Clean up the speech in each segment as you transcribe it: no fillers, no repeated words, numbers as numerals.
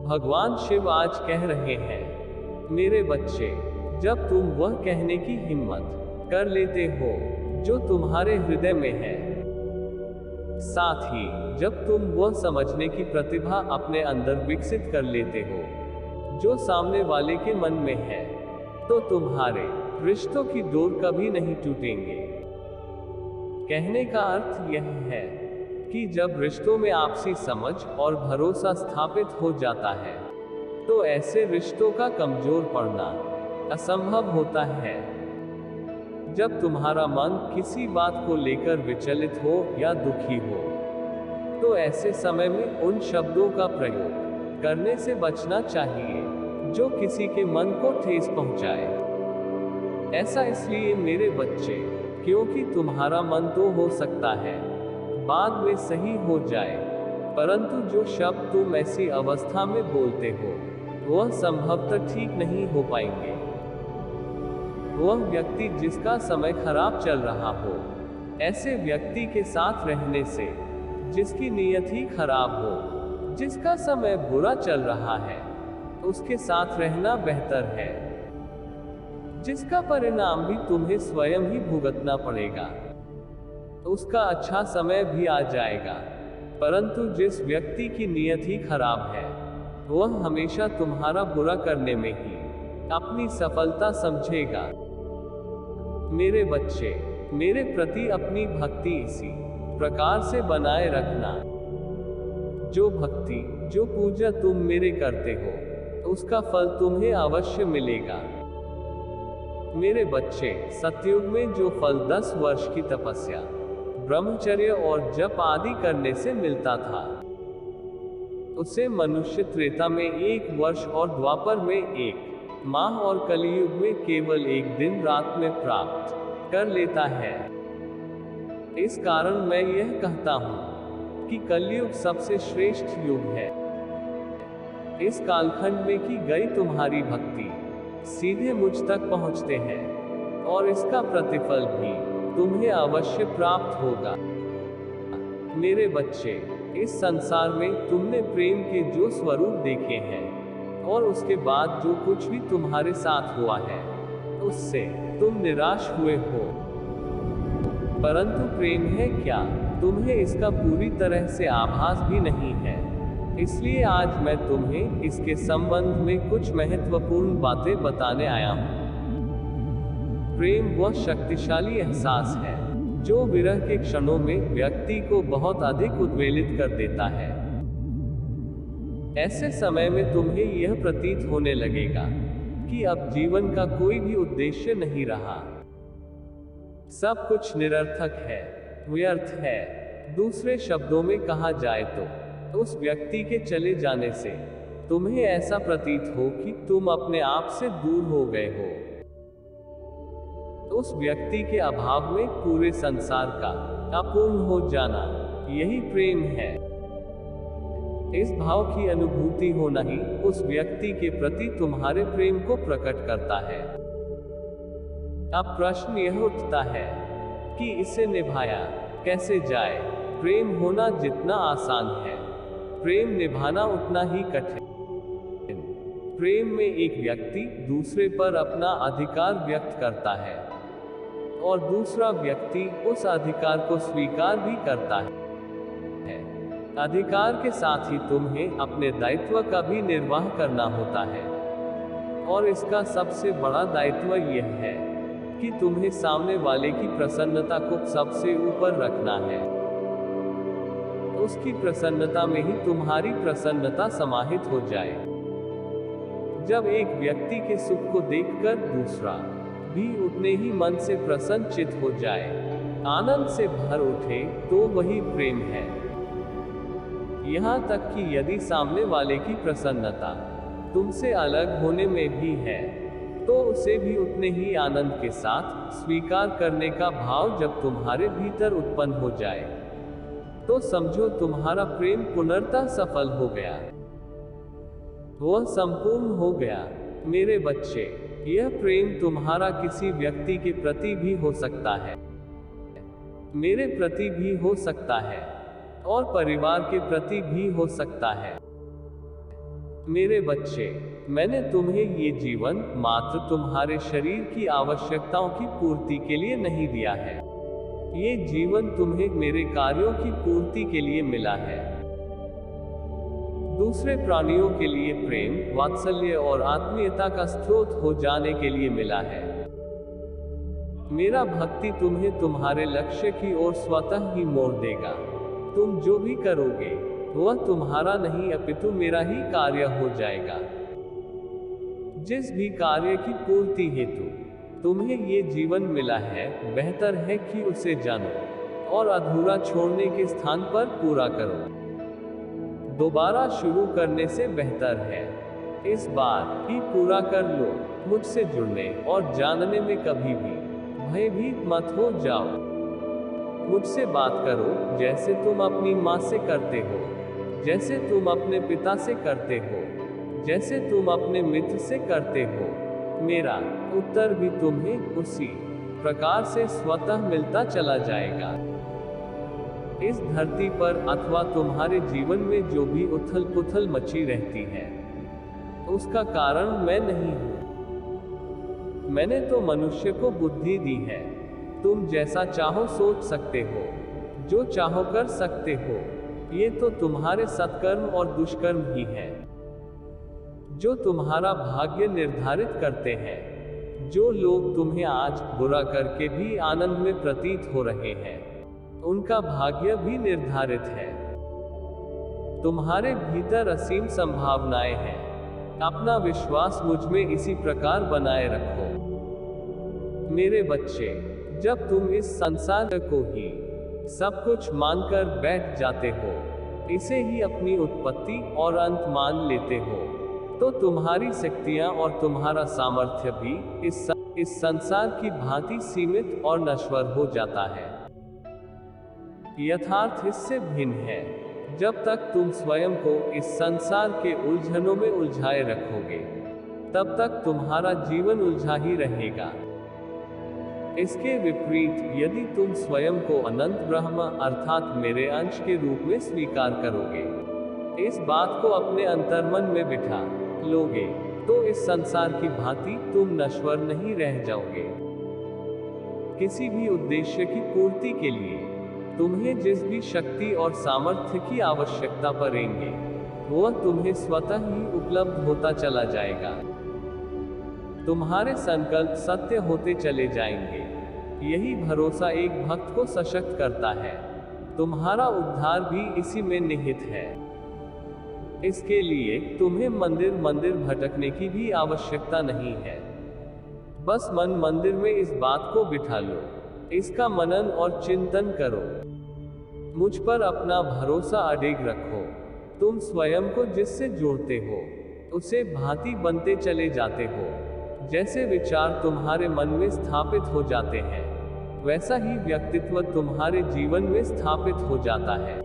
भगवान शिव आज कह रहे हैं, मेरे बच्चे, जब तुम वह कहने की हिम्मत कर लेते हो जो तुम्हारे हृदय में है, साथ ही जब तुम वह समझने की प्रतिभा अपने अंदर विकसित कर लेते हो जो सामने वाले के मन में है, तो तुम्हारे रिश्तों की डोर कभी नहीं टूटेंगे। कहने का अर्थ यह है कि जब रिश्तों में आपसी समझ और भरोसा स्थापित हो जाता है, तो ऐसे रिश्तों का कमजोर पड़ना असंभव होता है। जब तुम्हारा मन किसी बात को लेकर विचलित हो या दुखी हो, तो ऐसे समय में उन शब्दों का प्रयोग करने से बचना चाहिए जो किसी के मन को ठेस पहुंचाए। ऐसा इसलिए मेरे बच्चे, क्योंकि तुम्हारा मन तो हो सकता है बाद में सही हो जाए, परंतु जो शब्द तुम ऐसी अवस्था में बोलते हो वह संभवतः ठीक नहीं हो पाएंगे। वह व्यक्ति जिसका समय खराब चल रहा हो, ऐसे व्यक्ति के साथ रहने से जिसकी नीयत ही खराब हो, जिसका समय बुरा चल रहा है, उसके साथ रहना बेहतर है, जिसका परिणाम भी तुम्हें स्वयं ही भुगतना पड़ेगा। उसका अच्छा समय भी आ जाएगा, परंतु जिस व्यक्ति की नीयत ही खराब है, वह हमेशा तुम्हारा बुरा करने में ही अपनी सफलता समझेगा। मेरे बच्चे, मेरे प्रति अपनी भक्ति इसी प्रकार से बनाए रखना। जो भक्ति, जो पूजा तुम मेरे करते हो, उसका फल तुम्हें अवश्य मिलेगा। मेरे बच्चे, सतयुग में जो फल 10 वर्ष की तपस्या, ब्रह्मचर्य और जप आदि करने से मिलता था, उसे मनुष्य त्रेता में 1 वर्ष और द्वापर में 1 माह और कलियुग में केवल 1 दिन रात में प्राप्त कर लेता है। इस कारण मैं यह कहता हूँ कि कलयुग सबसे श्रेष्ठ युग है। इस कालखंड में की गई तुम्हारी भक्ति सीधे मुझ तक पहुँचते हैं और इसका प्रतिफल भी तुम्हें अवश्य प्राप्त होगा। मेरे बच्चे, इस संसार में तुमने प्रेम के जो स्वरूप देखे हैं और उसके बाद जो कुछ भी तुम्हारे साथ हुआ है, उससे तुम निराश हुए हो, परंतु प्रेम है क्या, तुम्हें इसका पूरी तरह से आभास भी नहीं है। इसलिए आज मैं तुम्हें इसके संबंध में कुछ महत्वपूर्ण बातें बताने आया हूँ। प्रेम वह शक्तिशाली एहसास है जो विरह के क्षणों में व्यक्ति को बहुत अधिक उद्वेलित कर देता है। ऐसे समय में तुम्हें यह प्रतीत होने लगेगा कि अब जीवन का कोई भी उद्देश्य नहीं रहा, सब कुछ निरर्थक है, व्यर्थ है। दूसरे शब्दों में कहा जाए तो उस व्यक्ति के चले जाने से तुम्हें ऐसा प्रतीत हो कि तुम अपने आप से दूर हो गए हो। उस व्यक्ति के अभाव में पूरे संसार का अपूर्ण हो जाना, यही प्रेम है। इस भाव की अनुभूति होना ही उस व्यक्ति के प्रति तुम्हारे प्रेम को प्रकट करता है। अब प्रश्न यह उठता है कि इसे निभाया कैसे जाए। प्रेम होना जितना आसान है, प्रेम निभाना उतना ही कठिन। प्रेम में एक व्यक्ति दूसरे पर अपना अधिकार व्यक्त करता है और दूसरा व्यक्ति उस अधिकार को स्वीकार भी करता है। अधिकार के साथ ही तुम्हें अपने दायित्व का भी निर्वाह करना होता है, और इसका सबसे बड़ा दायित्व यह है कि तुम्हें सामने वाले की प्रसन्नता को सबसे ऊपर रखना है। उसकी प्रसन्नता में ही तुम्हारी प्रसन्नता समाहित हो जाए। जब एक व्यक्ति के सुख को देखकर दूसरा भी उतने ही मन से प्रसन्नचित हो जाए, आनंद से भर उठे, तो वही प्रेम है। यहाँ तक कि यदि सामने वाले की प्रसन्नता तुमसे अलग होने में भी है, तो उसे भी उतने ही आनंद के साथ स्वीकार करने का भाव जब तुम्हारे भीतर उत्पन्न हो जाए, तो समझो तुम्हारा प्रेम पूर्णतः सफल हो गया, वह संपूर्ण हो गया। मेरे बच्चे, यह प्रेम तुम्हारा किसी व्यक्ति के प्रति भी हो सकता है, मेरे प्रति भी हो सकता है, और परिवार के प्रति भी हो सकता है। मेरे बच्चे, मैंने तुम्हें ये जीवन मात्र तुम्हारे शरीर की आवश्यकताओं की पूर्ति के लिए नहीं दिया है। ये जीवन तुम्हें मेरे कार्यों की पूर्ति के लिए मिला है। दूसरे प्राणियों के लिए प्रेम, वात्सल्य और आत्मीयता का स्रोत हो जाने के लिए मिला है। मेरा भक्ति तुम्हें तुम्हारे लक्ष्य की ओर स्वतः ही मोड़ देगा। तुम जो भी करोगे वह तुम्हारा नहीं अपितु मेरा ही कार्य हो जाएगा। जिस भी कार्य की पूर्ति हेतु तुम्हें ये जीवन मिला है, बेहतर है कि उसे जानो और अधूरा छोड़ने के स्थान पर पूरा करो। दोबारा शुरू करने से बेहतर है इस बार ही पूरा कर लो। मुझसे जुड़ने और जानने में कभी भी भयभीत मत हो जाओ। मुझसे बात करो जैसे तुम अपनी माँ से करते हो, जैसे तुम अपने पिता से करते हो, जैसे तुम अपने मित्र से करते हो। मेरा उत्तर भी तुम्हें उसी प्रकार से स्वतः मिलता चला जाएगा। इस धरती पर अथवा तुम्हारे जीवन में जो भी उथल पुथल मची रहती है, उसका कारण मैं नहीं हूं। मैंने तो मनुष्य को बुद्धि दी है। तुम जैसा चाहो सोच सकते हो, जो चाहो कर सकते हो। ये तो तुम्हारे सत्कर्म और दुष्कर्म ही है जो तुम्हारा भाग्य निर्धारित करते हैं। जो लोग तुम्हें आज बुरा करके भी आनंद में प्रतीत हो रहे हैं, उनका भाग्य भी निर्धारित है। तुम्हारे भीतर असीम संभावनाएं हैं। अपना विश्वास मुझ में इसी प्रकार बनाए रखो। मेरे बच्चे, जब तुम इस संसार को ही सब कुछ मानकर बैठ जाते हो, इसे ही अपनी उत्पत्ति और अंत मान लेते हो, तो तुम्हारी शक्तियां और तुम्हारा सामर्थ्य भी इस संसार की भांति सीमित और नश्वर हो जाता है। यथार्थ इससे भिन्न है। जब तक तुम स्वयं को इस संसार के उलझनों में उलझाए रखोगे, तब तक तुम्हारा जीवन उलझा ही रहेगा। इसके विपरीत यदि तुम स्वयं को अनंत ब्रह्म अर्थात मेरे अंश के रूप में स्वीकार करोगे, इस बात को अपने अंतर्मन में बिठा लोगे, तो इस संसार की भांति तुम नश्वर नहीं रह जाओगे। किसी भी उद्देश्य की पूर्ति के लिए तुम्हें जिस भी शक्ति और सामर्थ्य की आवश्यकता पड़ेंगे, वह तुम्हें स्वतः ही उपलब्ध होता चला जाएगा। तुम्हारे संकल्प सत्य होते चले जाएंगे। यही भरोसा एक भक्त को सशक्त करता है। तुम्हारा उद्धार भी इसी में निहित है। इसके लिए तुम्हें मंदिर मंदिर भटकने की भी आवश्यकता नहीं है। बस मन मंदिर में इस बात को बिठा लो, इसका मनन और चिंतन करो। मुझ पर अपना भरोसा अडिग रखो। तुम स्वयं को जिससे जोड़ते हो, उसे भांति बनते चले जाते हो। जैसे विचार तुम्हारे मन में स्थापित हो जाते हैं, वैसा ही व्यक्तित्व तुम्हारे जीवन में स्थापित हो जाता है।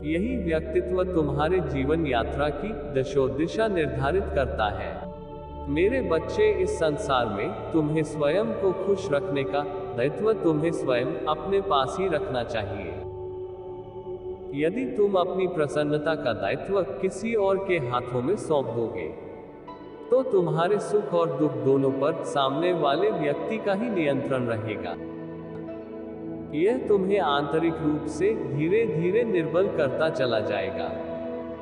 यही व्यक्तित्व तुम्हारे जीवन यात्रा की दशोदिशा निर्धारित करता है। मेरे बच्चे, इस संसार में तुम्हें स्वयं को खुश रखने का दायित्व तुम्हें स्वयं अपने पास ही रखना चाहिए। यदि तुम अपनी प्रसन्नता का दायित्व किसी और के हाथों में सौंप दोगे, तो तुम्हारे सुख और दुख दोनों पर सामने वाले व्यक्ति का ही नियंत्रण रहेगा। यह तुम्हें आंतरिक रूप से धीरे धीरे निर्बल करता चला जाएगा।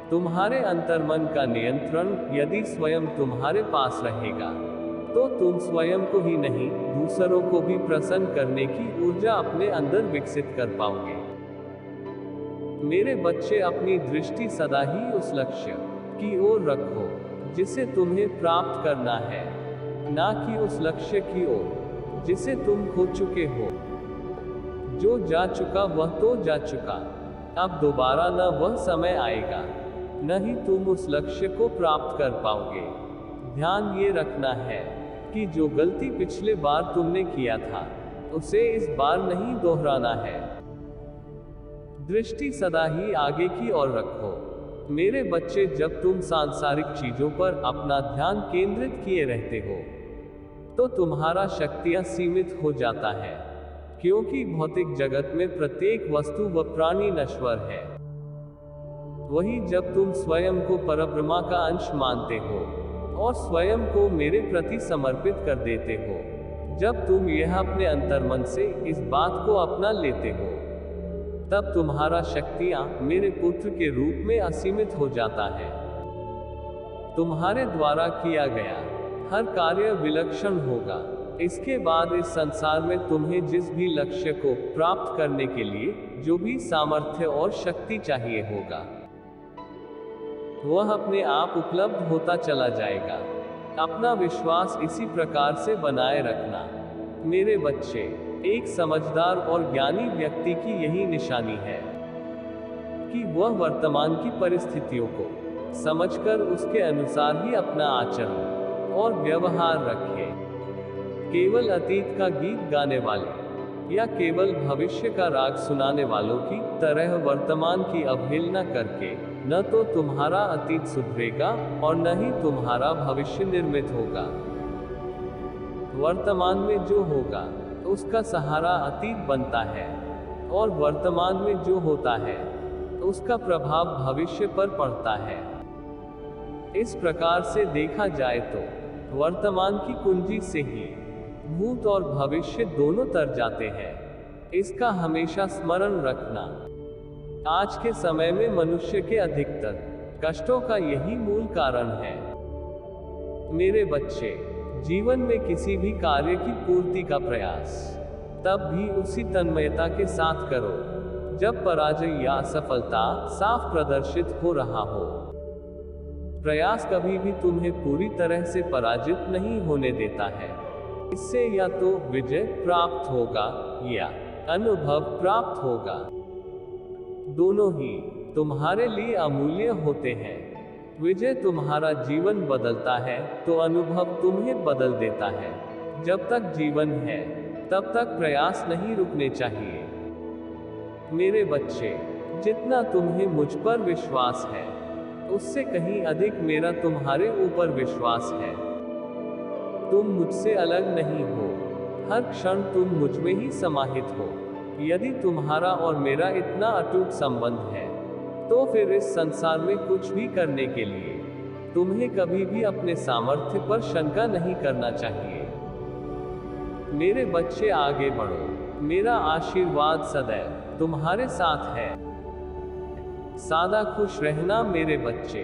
तुम्हारे अंतर्मन का नियंत्रण यदि स्वयं तुम्हारे पास रहेगा, तो तुम स्वयं को ही नहीं, दूसरों को भी प्रसन्न करने की ऊर्जा अपने अंदर विकसित कर पाओगे। मेरे बच्चे, अपनी दृष्टि सदा ही उस लक्ष्य की ओर रखो जिसे तुम्हें प्राप्त करना है, ना कि उस लक्ष्य की ओर जिसे तुम खो चुके हो। जो जा चुका वह तो जा चुका। अब दोबारा न वह समय आएगा, न ही तुम उस लक्ष्य को प्राप्त कर पाओगे। ध्यान ये रखना है कि जो गलती पिछले बार तुमने किया था, उसे इस बार नहीं दोहराना है। दृष्टि सदा ही आगे की ओर रखो। मेरे बच्चे, जब तुम सांसारिक चीजों पर अपना ध्यान केंद्रित किए रहते हो, तो तुम्हारा शक्तियां सीमित हो जाता है, क्योंकि भौतिक जगत में प्रत्येक वस्तु व प्राणी नश्वर है। वही जब तुम स्वयं को परब्रह्मा का अंश मानते हो और स्वयं को मेरे प्रति समर्पित कर देते हो, जब तुम यह अपने अंतर्मन से इस बात को अपना लेते हो, तब तुम्हारा शक्तियां मेरे पुत्र के रूप में असीमित हो जाता है। तुम्हारे द्वारा किया गया हर कार्य विलक्षण होगा। इसके बाद इस संसार में तुम्हें जिस भी लक्ष्य को प्राप्त करने के लिए जो भी सामर्थ्य और शक्ति चाहिए होगा, वह अपने आप उपलब्ध होता चला जाएगा। अपना विश्वास इसी प्रकार से बनाए रखना। मेरे बच्चे, एक समझदार और ज्ञानी व्यक्ति की यही निशानी है कि वह वर्तमान की परिस्थितियों को समझकर उसके अनुसार ही अपना आचरण और व्यवहार रखे। केवल अतीत का गीत गाने वाले या केवल भविष्य का राग सुनाने वालों की तरह वर्तमान की अवहेलना करके न तो तुम्हारा अतीत सुधरेगा और न ही तुम्हारा भविष्य निर्मित होगा। वर्तमान में जो होगा उसका सहारा अतीत बनता है और वर्तमान में जो होता है उसका प्रभाव भविष्य पर पड़ता है। इस प्रकार से देखा जाए तो वर्तमान की कुंजी से ही भूत और भविष्य दोनों तर जाते हैं। इसका हमेशा स्मरण रखना। आज के समय में मनुष्य के अधिकतर कष्टों का यही मूल कारण है। मेरे बच्चे, जीवन में किसी भी कार्य की पूर्ति का प्रयास तब भी उसी तन्मयता के साथ करो जब पराजय या असफलता साफ प्रदर्शित हो रहा हो। प्रयास कभी भी तुम्हें पूरी तरह से पराजित नहीं होने देता है। इससे या तो विजय प्राप्त होगा या अनुभव प्राप्त होगा। दोनों ही तुम्हारे लिए अमूल्य होते हैं। विजय तुम्हारा जीवन बदलता है तो अनुभव तुम्हें बदल देता है। जब तक जीवन है तब तक प्रयास नहीं रुकने चाहिए। मेरे बच्चे, जितना तुम्हें मुझ पर विश्वास है उससे कहीं अधिक मेरा तुम्हारे ऊपर विश्वास है। तुम मुझसे अलग नहीं हो। हर क्षण तुम मुझ में ही समाहित हो। यदि तुम्हारा और मेरा इतना अटूट संबंध है तो फिर इस संसार में कुछ भी करने के लिए तुम्हें कभी भी अपने सामर्थ्य पर शंका नहीं करना चाहिए। मेरे बच्चे, आगे बढ़ो। मेरा आशीर्वाद सदैव तुम्हारे साथ है। सदा खुश रहना मेरे बच्चे।